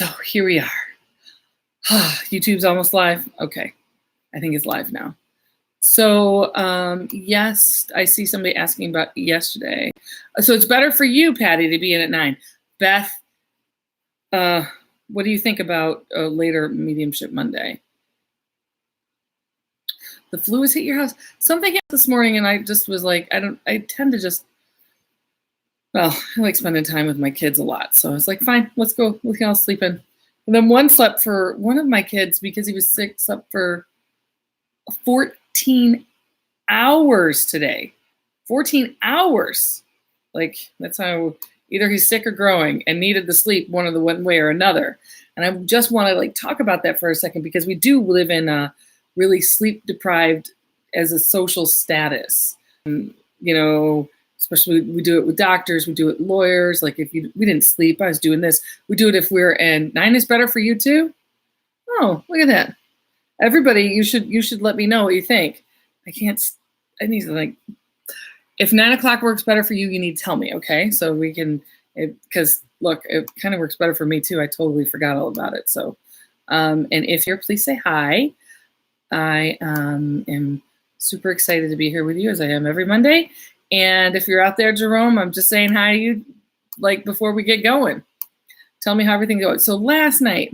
So here we are. YouTube's almost live. Okay. I think it's live now. So, yes, I see somebody asking about yesterday. So it's better for you, Patty, to be in at 9. Beth, what do you think about later Mediumship Monday? The flu has hit your house. Something happened this morning, and I just was like, I tend to just, well, I like spending time with my kids a lot. So I was like, fine, let's go. We can all sleep in. And then one of my kids, because he was sick, slept for 14 hours today. 14 hours. Like, that's how either he's sick or growing and needed the sleep one way or another. And I just want to like talk about that for a second, because we do live in a really sleep deprived as a social status. You know, especially we do it with doctors, we do it with lawyers. Like we didn't sleep, I was doing this. We do it if we're in 9 is better for you too. Oh, look at that. Everybody, you should let me know what you think. I need to like, if 9 o'clock works better for you, you need to tell me, okay? So we can, because look, it kind of works better for me too. I totally forgot all about it. So, and if you're, please say hi. I am super excited to be here with you, as I am every Monday. And if you're out there, Jerome, I'm just saying hi to you, like before we get going. Tell me how everything's going. So last night,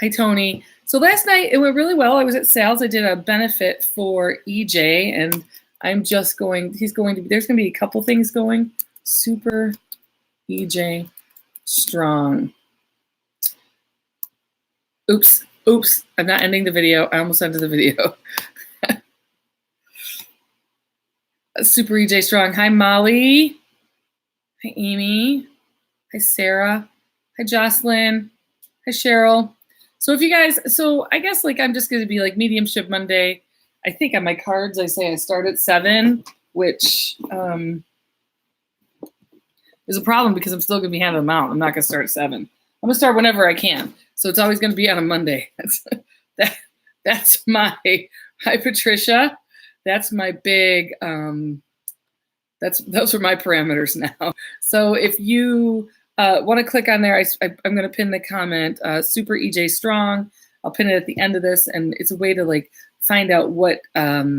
hi, Tony. So last night, it went really well. I was at Sal's. I did a benefit for EJ, and there's going to be a couple things going. Super EJ Strong. Oops, I'm not ending the video. I almost ended the video. Super EJ Strong. Hi, Molly. Hi, Amy. Hi, Sarah. Hi, Jocelyn. Hi, Cheryl. So I guess like I'm just going to be like Mediumship Monday. I think on my cards I say I start at 7, which is a problem because I'm still going to be handing them out. I'm not going to start at 7. I'm going to start whenever I can. So it's always going to be on a Monday. That's my, hi, Patricia. That's my big, those are my parameters now. So if you want to click on there, I'm going to pin the comment, Super EJ Strong. I'll pin it at the end of this, and it's a way to like find out what, I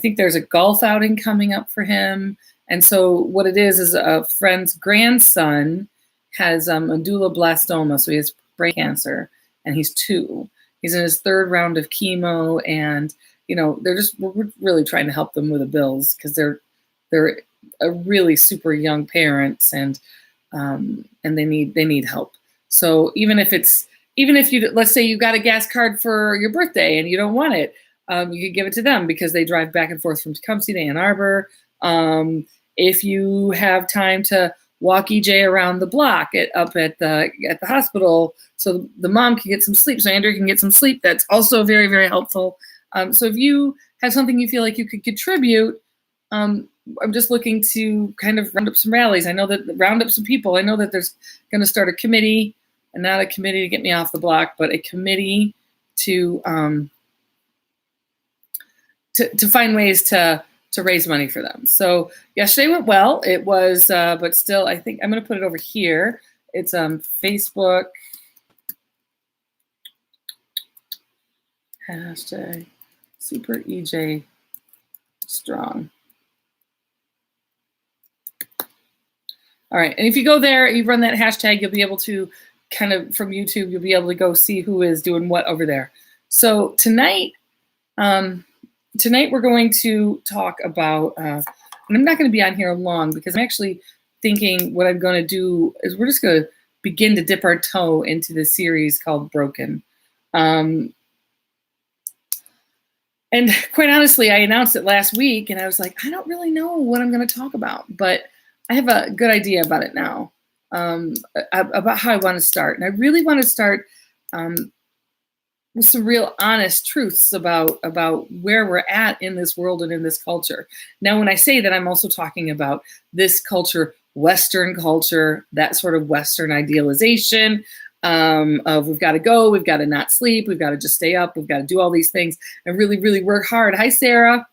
think there's a golf outing coming up for him. And so what it is a friend's grandson has medulloblastoma, so he has brain cancer, and he's 2. He's in his 3rd round of chemo, and you know we're really trying to help them with the bills because they're a really super young parents, and they need help. So even if you, let's say you got a gas card for your birthday and you don't want it, you could give it to them because they drive back and forth from Tecumseh to Ann Arbor. If you have time to walk EJ around the block up at the hospital so the mom can get some sleep, so Andrew can get some sleep, that's also very, very helpful. So if you have something you feel like you could contribute, I'm just looking to kind of round up some rallies. Round up some people. I know that there's going to start a committee, and not a committee to get me off the block, but a committee to find ways to raise money for them. So yesterday went well. It was, but still, I think I'm going to put it over here. It's Facebook hashtag Super EJ Strong. All right, and if you go there, you run that hashtag, you'll be able to kind of from YouTube, you'll be able to go see who is doing what over there. So tonight we're going to talk about, and I'm not going to be on here long because I'm actually thinking what I'm going to do is we're just going to begin to dip our toe into this series called Broken. And quite honestly, I announced it last week and I was like, I don't really know what I'm going to talk about, but I have a good idea about it now, about how I want to start. And I really want to start with some real honest truths about where we're at in this world and in this culture. Now, when I say that, I'm also talking about this culture, Western culture, that sort of Western idealization of we've got to go, we've got to not sleep, we've got to just stay up, we've got to do all these things and really, really work hard. Hi, Sarah.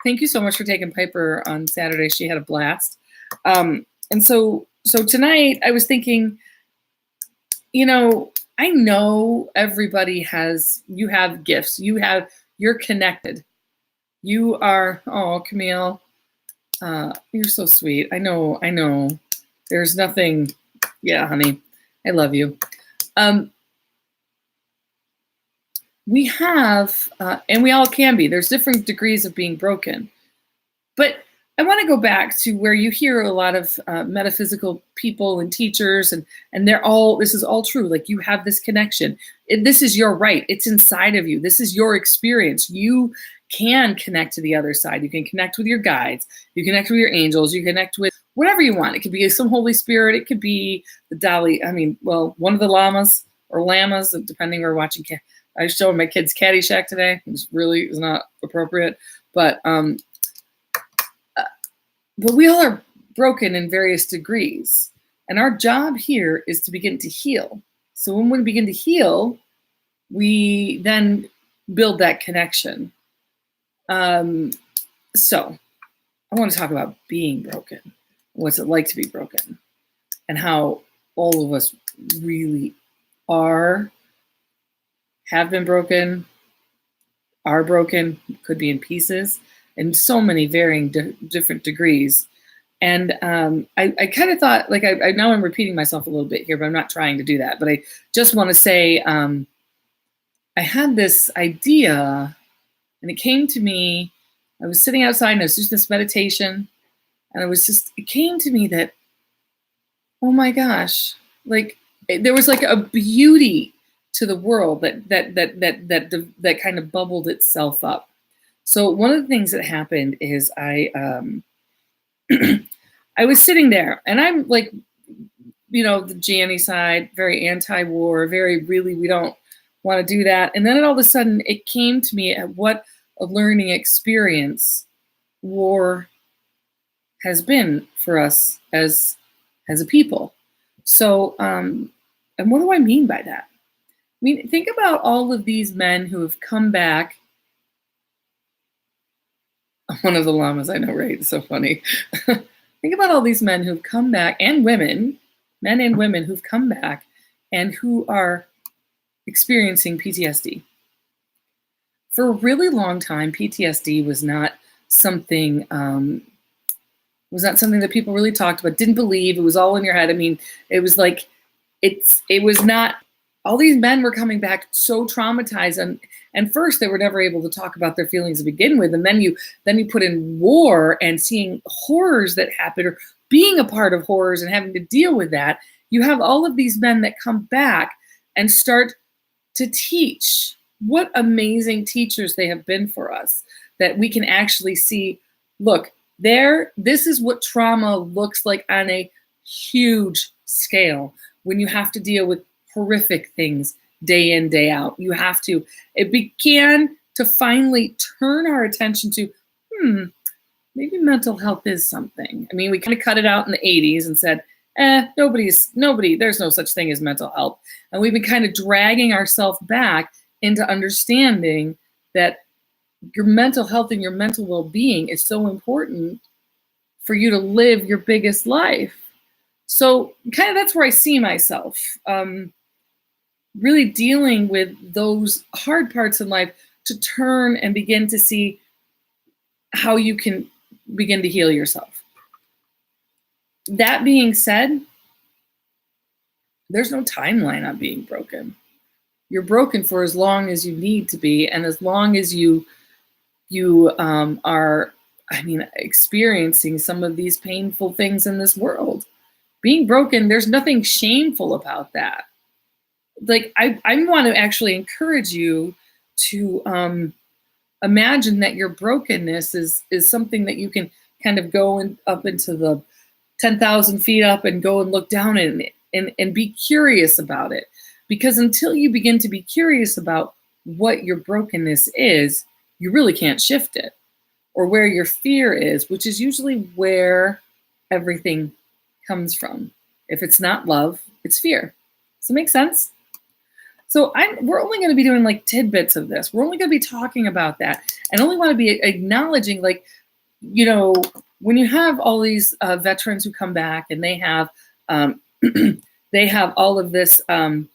Thank you so much for taking Piper on Saturday. She had a blast. And so tonight I was thinking, I know everybody you have gifts. You're connected. You are, oh, Camille, you're so sweet. I know. There's nothing, yeah, honey, I love you. We have, and we all can be, there's different degrees of being broken. But I want to go back to where you hear a lot of metaphysical people and teachers, and this is all true. Like, you have this connection. This is your right. It's inside of you. This is your experience. You can connect to the other side. You can connect with your guides. You connect with your angels. You connect with whatever you want. It could be some Holy Spirit. It could be the Dali. I mean, well, one of the llamas or llamas, depending. We're watching. I showed my kids Caddyshack today. It was not appropriate, but we all are broken in various degrees. And our job here is to begin to heal. So when we begin to heal, we then build that connection. So I want to talk about being broken. What's it like to be broken? And how all of us really have been broken, are broken, could be in pieces, in so many varying different degrees. And I kind of thought, like, I know I'm repeating myself a little bit here, but I'm not trying to do that. But I just want to say, I had this idea, and it came to me. I was sitting outside, and I was doing this meditation, and it came to me that, oh my gosh, like, there was like a beauty to the world that kind of bubbled itself up. So one of the things that happened is I was sitting there, and I'm like, the Janny side, very anti-war, very really, we don't want to do that. And then all of a sudden it came to me at what a learning experience war has been for us as a people. So, and what do I mean by that? I mean, think about all of these men who have come back. One of the llamas, I know, right? It's so funny. Think about all these men who've come back, and women, men and women who've come back and who are experiencing PTSD. For a really long time, PTSD was not something that people really talked about, didn't believe. It was all in your head. I mean, it was like, it was not, all these men were coming back so traumatized, and first they were never able to talk about their feelings to begin with, and then you put in war and seeing horrors that happen, or being a part of horrors and having to deal with that. You have all of these men that come back and start to teach. What amazing teachers they have been for us, that we can actually see, look, this is what trauma looks like on a huge scale, when you have to deal with horrific things day in, day out. It began to finally turn our attention to, maybe mental health is something. I mean, we kind of cut it out in the 80s and said, there's no such thing as mental health. And we've been kind of dragging ourselves back into understanding that your mental health and your mental well-being is so important for you to live your biggest life. So kind of that's where I see myself, really dealing with those hard parts in life, to turn and begin to see how you can begin to heal yourself. That being said, there's no timeline on being broken. You're broken for as long as you need to be, and as long as you are, experiencing some of these painful things in this world. Being broken, there's nothing shameful about that. Like, I want to actually encourage you to imagine that your brokenness is something that you can kind of go up into the 10,000 feet up and go and look down and be curious about it. Because until you begin to be curious about what your brokenness is, you really can't shift it. Or where your fear is, which is usually where everything comes from. If it's not love, it's fear. Does it make sense? So we're only going to be doing like tidbits of this. We're only going to be talking about that, and only want to be acknowledging, like, when you have all these veterans who come back and they have they have all of this, then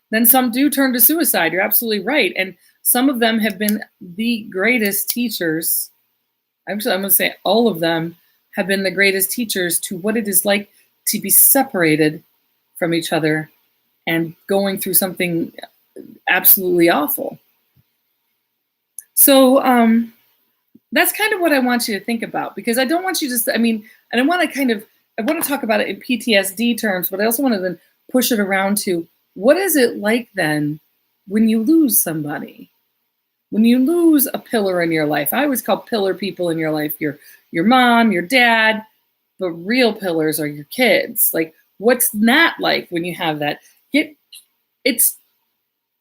then some do turn to suicide. You're absolutely right. And some of them have been the greatest teachers. Actually, I'm going to say all of them have been the greatest teachers to what it is like to be separated from each other and going through something absolutely awful. So that's kind of what I want you to think about, because I don't want you to, and I want to talk about it in PTSD terms, but I also want to then push it around to what is it like then when you lose somebody? When you lose a pillar in your life. I always call pillar people in your life your mom, your dad, but real pillars are your kids. Like, what's that like when you have that? It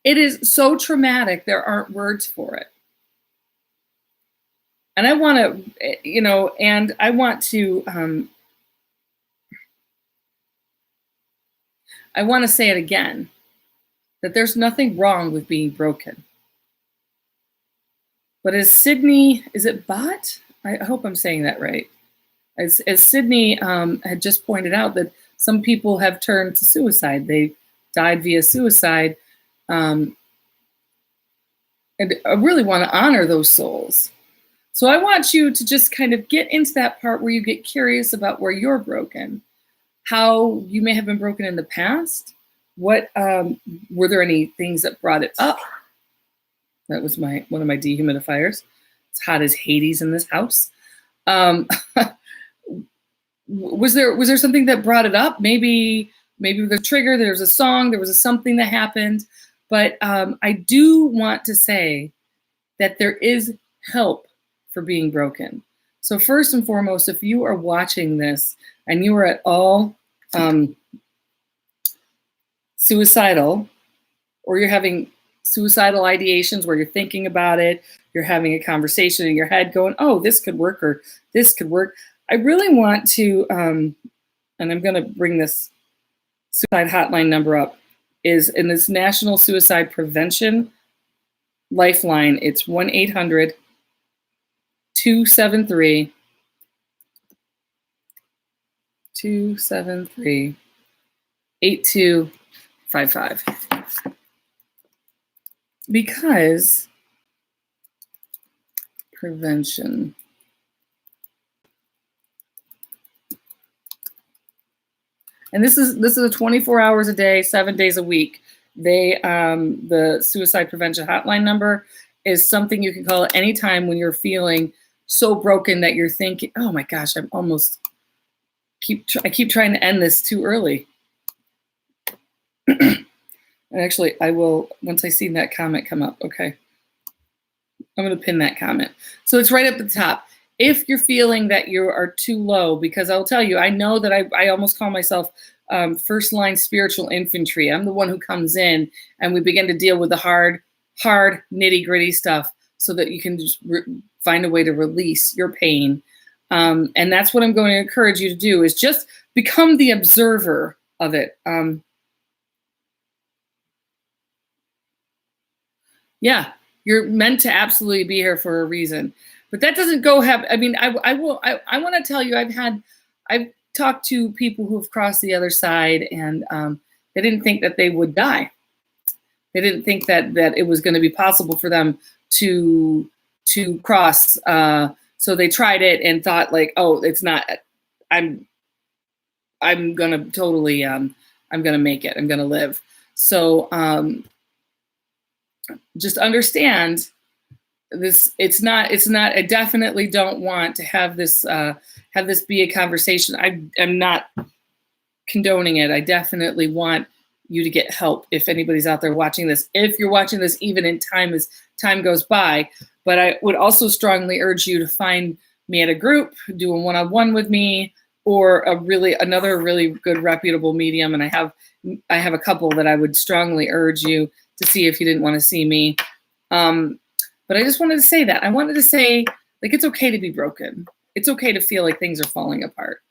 is so traumatic, there aren't words for it. And I want to, and I want to say it again, that there's nothing wrong with being broken. But as Sydney, is it Bott? I hope I'm saying that right. As Sydney had just pointed out, that some people have turned to suicide. They died via suicide. And I really want to honor those souls. So I want you to just kind of get into that part where you get curious about where you're broken, how you may have been broken in the past. What were there any things that brought it up? That was one of my dehumidifiers. It's hot as Hades in this house. Was there something that brought it up? Maybe the trigger. There was a song. There was something that happened. But I do want to say that there is help for being broken. So first and foremost, if you are watching this and you are at all suicidal, or you're having suicidal ideations where you're thinking about it, you're having a conversation in your head going, oh, this could work, or this could work. I really want to, and I'm going to bring this suicide hotline number up, is in this National Suicide Prevention Lifeline. It's 1-800-273 8255. Because prevention. And this is a 24 hours a day, 7 days a week. The suicide prevention hotline number is something you can call at any time when you're feeling so broken that you're thinking, oh my gosh, I keep trying to end this too early. And actually, I will, once I see that comment come up, okay. I'm going to pin that comment. So it's right up the top. If you're feeling that you are too low, because I'll tell you, I know that I almost call myself first line spiritual infantry. I'm the one who comes in and we begin to deal with the hard nitty gritty stuff so that you can just find a way to release your pain. And that's what I'm going to encourage you to do, is just become the observer of it. Yeah, you're meant to absolutely be here for a reason, but that doesn't go happen. I want to tell you, I've talked to people who have crossed the other side, and they didn't think that they would die. They didn't think that it was going to be possible for them to cross. So they tried it and thought like, oh, it's not, I'm going to totally, I'm going to make it. I'm going to live. So, just understand this. It's not, I definitely don't want to have this be a conversation. I'm not condoning it. I definitely want you to get help if anybody's out there watching this, if you're watching this, even in time as time goes by. But I would also strongly urge you to find me at a group, do a one-on-one with me, or another really good reputable medium. And I have a couple that I would strongly urge you to see if you didn't want to see me. But I just wanted to say that. I wanted to say, like, it's okay to be broken. It's okay to feel like things are falling apart.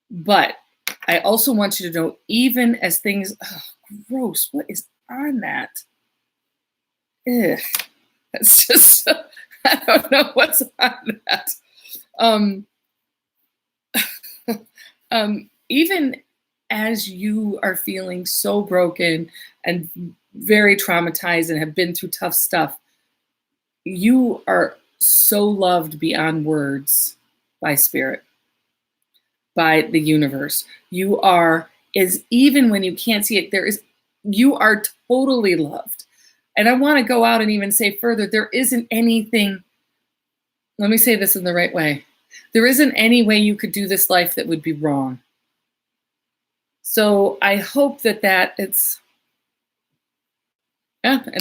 But I also want you to know, even as things, gross, what is on that? Ugh. That's just, I don't know what's on that. even as you are feeling so broken and very traumatized and have been through tough stuff, you are so loved beyond words by spirit, by the universe. You are, is even when you can't see it, you are totally loved. And I want to go out and even say further, there isn't anything, let me say this in the right way. There isn't any way you could do this life that would be wrong. So I hope that it's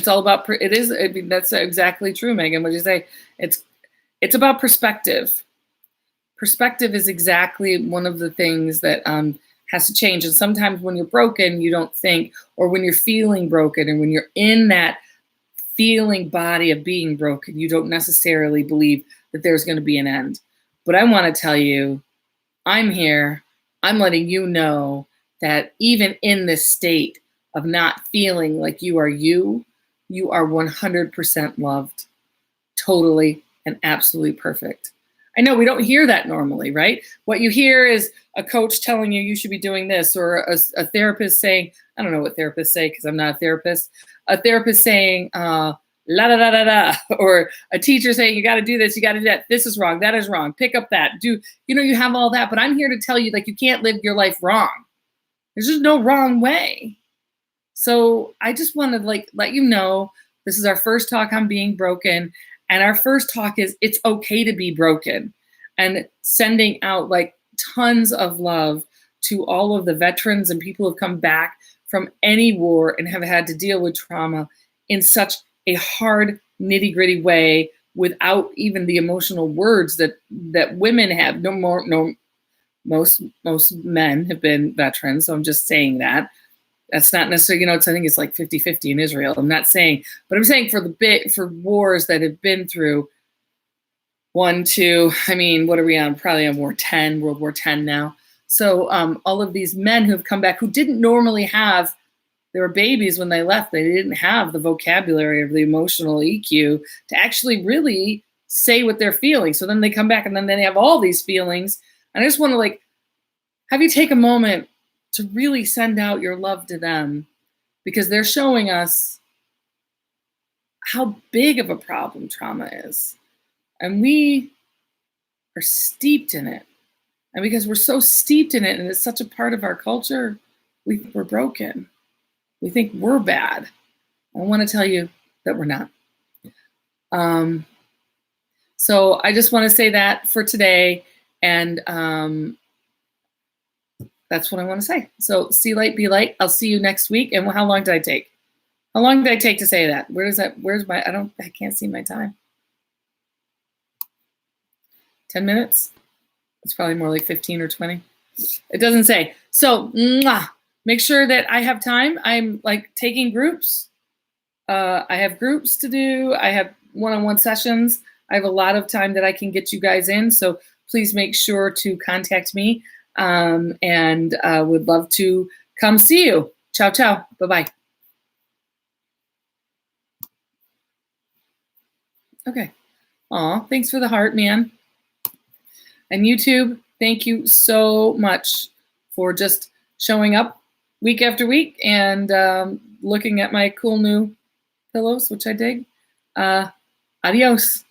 all about, it is, I mean, that's exactly true, Megan. What did you say? It's about perspective. Perspective is exactly one of the things that has to change. And sometimes when you're broken, you don't think, or when you're feeling broken, and when you're in that feeling body of being broken, you don't necessarily believe that there's going to be an end. But I want to tell you, I'm here. I'm letting you know that even in this state of not feeling like you are 100% loved, totally and absolutely perfect. I know we don't hear that normally, right? What you hear is a coach telling you should be doing this, or a therapist saying, I don't know what therapists say because I'm not a therapist saying, la da da da da, or a teacher saying, you got to do this, you got to do that, this is wrong, that is wrong, pick up that, you have all that, but I'm here to tell you, like, you can't live your life wrong. There's just no wrong way. So I just want to let you know, this is our first talk on being broken. And our first talk is it's okay to be broken, and sending out tons of love to all of the veterans and people who have come back from any war and have had to deal with trauma in such a hard, nitty-gritty way, without even the emotional words that women have. Most men have been veterans, so I'm just saying that. That's not necessarily, I think it's like 50-50 in Israel. I'm not saying, but I'm saying for wars that have been through 1, 2, what are we on? Probably on World War 10 now. So all of these men who have come back, who didn't normally have, they were babies when they left, they didn't have the vocabulary of the emotional EQ to actually really say what they're feeling. So then they come back and then they have all these feelings. And I just want to have you take a moment to really send out your love to them, because they're showing us how big of a problem trauma is. And we are steeped in it. And because we're so steeped in it, and it's such a part of our culture, we think we're broken. We think we're bad. I want to tell you that we're not. So I just want to say that for today. And that's what I want to say. So see light, be light. I'll see you next week. And how long did I take? How long did I take to say that? I can't see my time. 10 minutes? It's probably more like 15 or 20. It doesn't say. So make sure that I have time. I'm taking groups. I have groups to do. I have one-on-one sessions. I have a lot of time that I can get you guys in. So please make sure to contact me. And would love to come see you. Ciao, ciao. Bye-bye. Okay. Aw, thanks for the heart, man. And YouTube, thank you so much for just showing up week after week and looking at my cool new pillows, which I dig. Adios.